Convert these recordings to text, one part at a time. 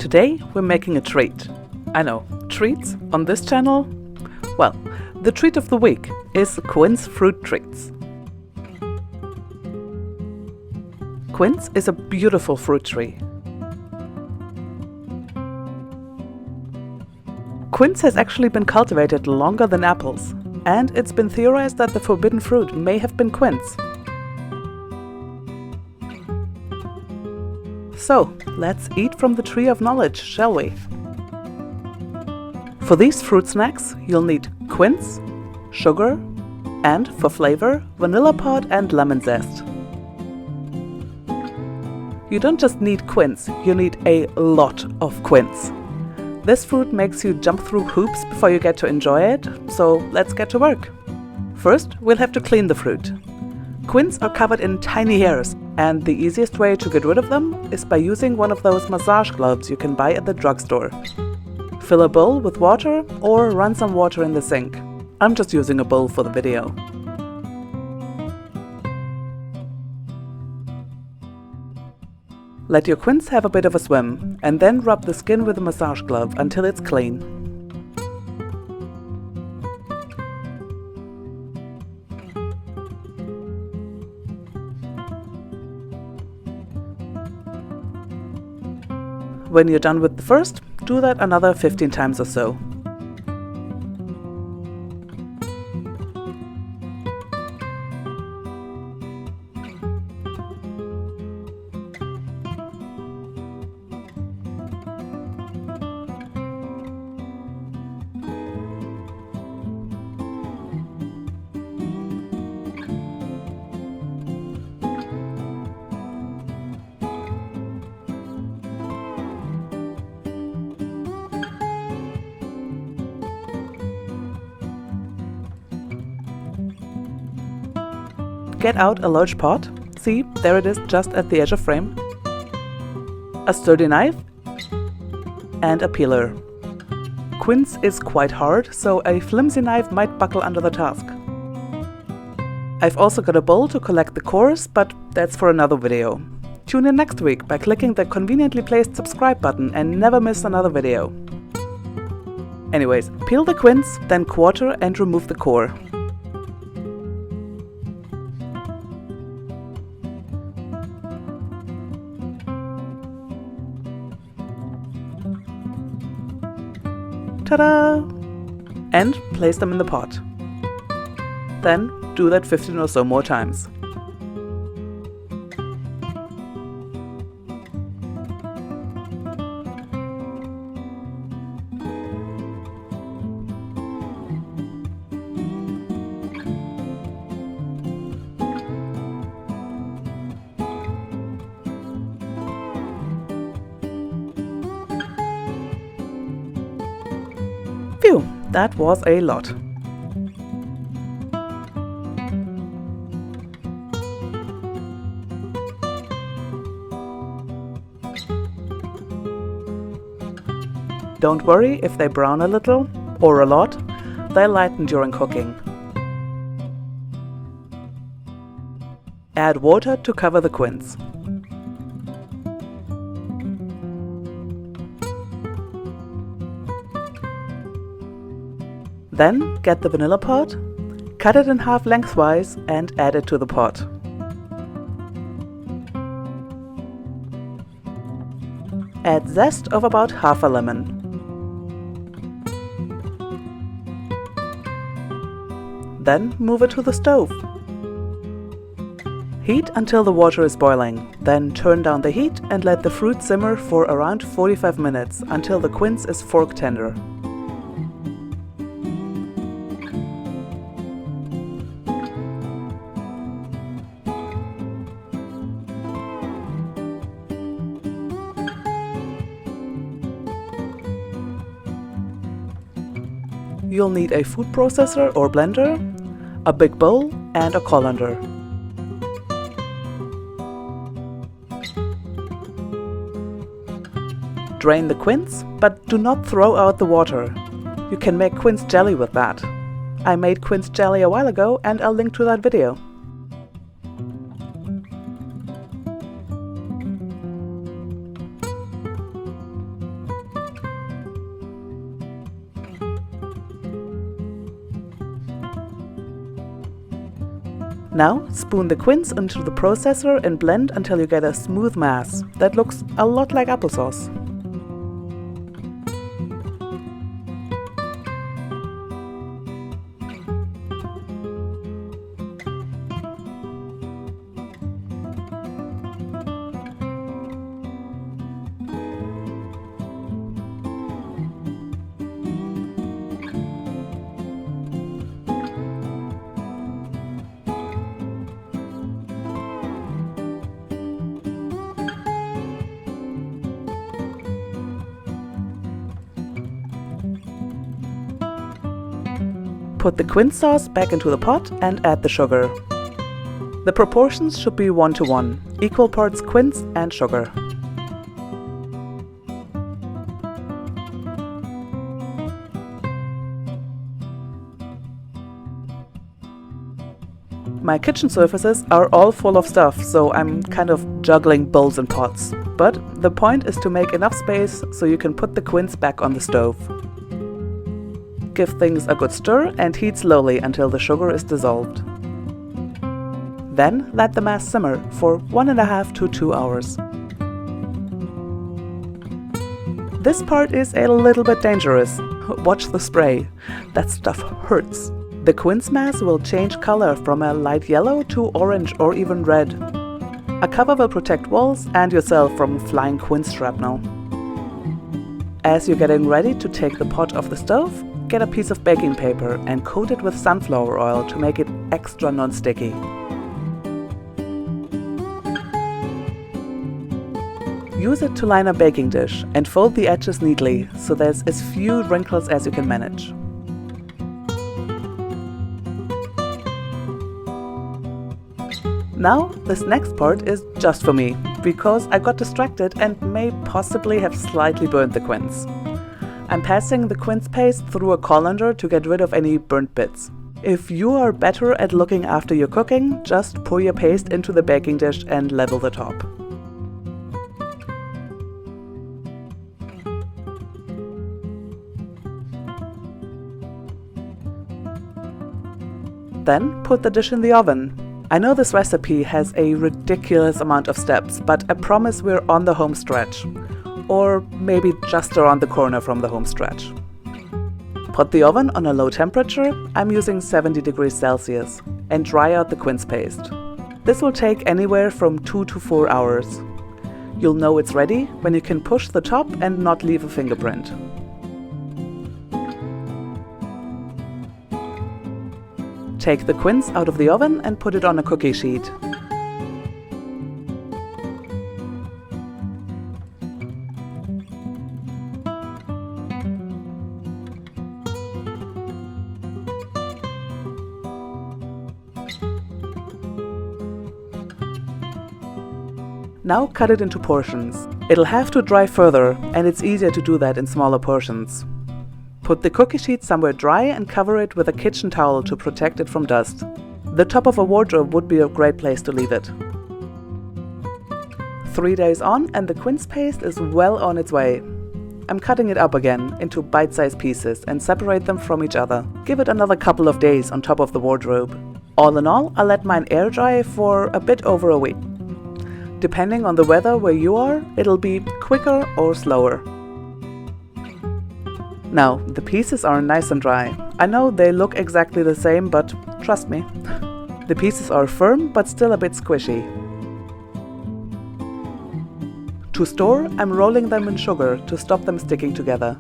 Today we're making a treat. I know, treats on this channel? Well, the treat of the week is Quince fruit treats. Quince is a beautiful fruit tree. Quince has actually been cultivated longer than apples, and it's been theorized that the forbidden fruit may have been quince. So, let's eat from the tree of knowledge, shall we? For these fruit snacks, you'll need quince, sugar, and, for flavor, vanilla pod and lemon zest. You don't just need quince, you need a lot of quince. This fruit makes you jump through hoops before you get to enjoy it, so let's get to work. First, we'll have to clean the fruit. Quince are covered in tiny hairs, and the easiest way to get rid of them is by using one of those massage gloves you can buy at the drugstore. Fill a bowl with water or run some water in the sink. I'm just using a bowl for the video. Let your quince have a bit of a swim, and then rub the skin with a massage glove until it's clean. When you're done with the first, do that another 15 times or so. Get out a large pot. See, there it is just at the edge of frame. A sturdy knife and a peeler. Quince is quite hard, so a flimsy knife might buckle under the task. I've also got a bowl to collect the cores, but that's for another video. Tune in next week by clicking the conveniently placed subscribe button and never miss another video. Anyways, peel the quince, then quarter and remove the core. Ta-da! And place them in the pot. Then do that 15 or so more times. Phew, that was a lot. Don't worry if they brown a little, or a lot, they'll lighten during cooking. Add water to cover the quince. Then get the vanilla pod, cut it in half lengthwise and add it to the pot. Add zest of about half a lemon. Then move it to the stove. Heat until the water is boiling, then turn down the heat and let the fruit simmer for around 45 minutes until the quince is fork tender. You'll need a food processor or blender, a big bowl, and a colander. Drain the quince, but do not throw out the water. You can make quince jelly with that. I made quince jelly a while ago and I'll link to that video. Now spoon the quince into the processor and blend until you get a smooth mass that looks a lot like applesauce. Put the quince sauce back into the pot and add the sugar. The proportions should be 1:1, equal parts quince and sugar. My kitchen surfaces are all full of stuff, so I'm kind of juggling bowls and pots. But the point is to make enough space so you can put the quince back on the stove. Give things a good stir and heat slowly until the sugar is dissolved. Then let the mass simmer for 1.5 to 2 hours. This part is a little bit dangerous. Watch the spray. That stuff hurts. The quince mass will change color from a light yellow to orange or even red. A cover will protect walls and yourself from flying quince shrapnel. As you're getting ready to take the pot off the stove, get a piece of baking paper and coat it with sunflower oil to make it extra non-sticky. Use it to line a baking dish and fold the edges neatly so there's as few wrinkles as you can manage. Now, this next part is just for me, because I got distracted and may possibly have slightly burnt the quince. I'm passing the quince paste through a colander to get rid of any burnt bits. If you are better at looking after your cooking, just pour your paste into the baking dish and level the top. Then put the dish in the oven. I know this recipe has a ridiculous amount of steps, but I promise we're on the home stretch. Or maybe just around the corner from the home stretch. Put the oven on a low temperature, I'm using 70 degrees Celsius, and dry out the quince paste. This will take anywhere from 2 to 4 hours. You'll know it's ready when you can push the top and not leave a fingerprint. Take the quince out of the oven and put it on a cookie sheet. Now cut it into portions. It'll have to dry further, and it's easier to do that in smaller portions. Put the cookie sheet somewhere dry and cover it with a kitchen towel to protect it from dust. The top of a wardrobe would be a great place to leave it. 3 days on and the quince paste is well on its way. I'm cutting it up again into bite-sized pieces and separate them from each other. Give it another couple of days on top of the wardrobe. All in all, I'll let mine air dry for a bit over a week. Depending on the weather where you are, it'll be quicker or slower. Now, the pieces are nice and dry. I know they look exactly the same, but trust me. The pieces are firm but still a bit squishy. To store, I'm rolling them in sugar to stop them sticking together.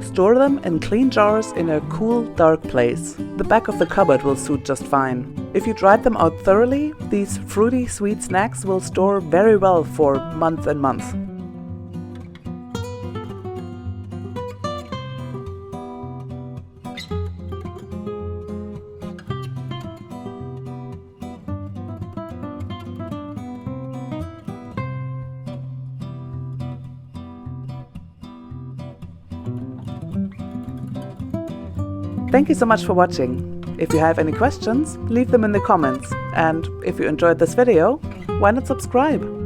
Store them in clean jars in a cool, dark place. The back of the cupboard will suit just fine. If you dried them out thoroughly, these fruity, sweet snacks will store very well for months and months. Thank you so much for watching. If you have any questions, leave them in the comments. And if you enjoyed this video, why not subscribe?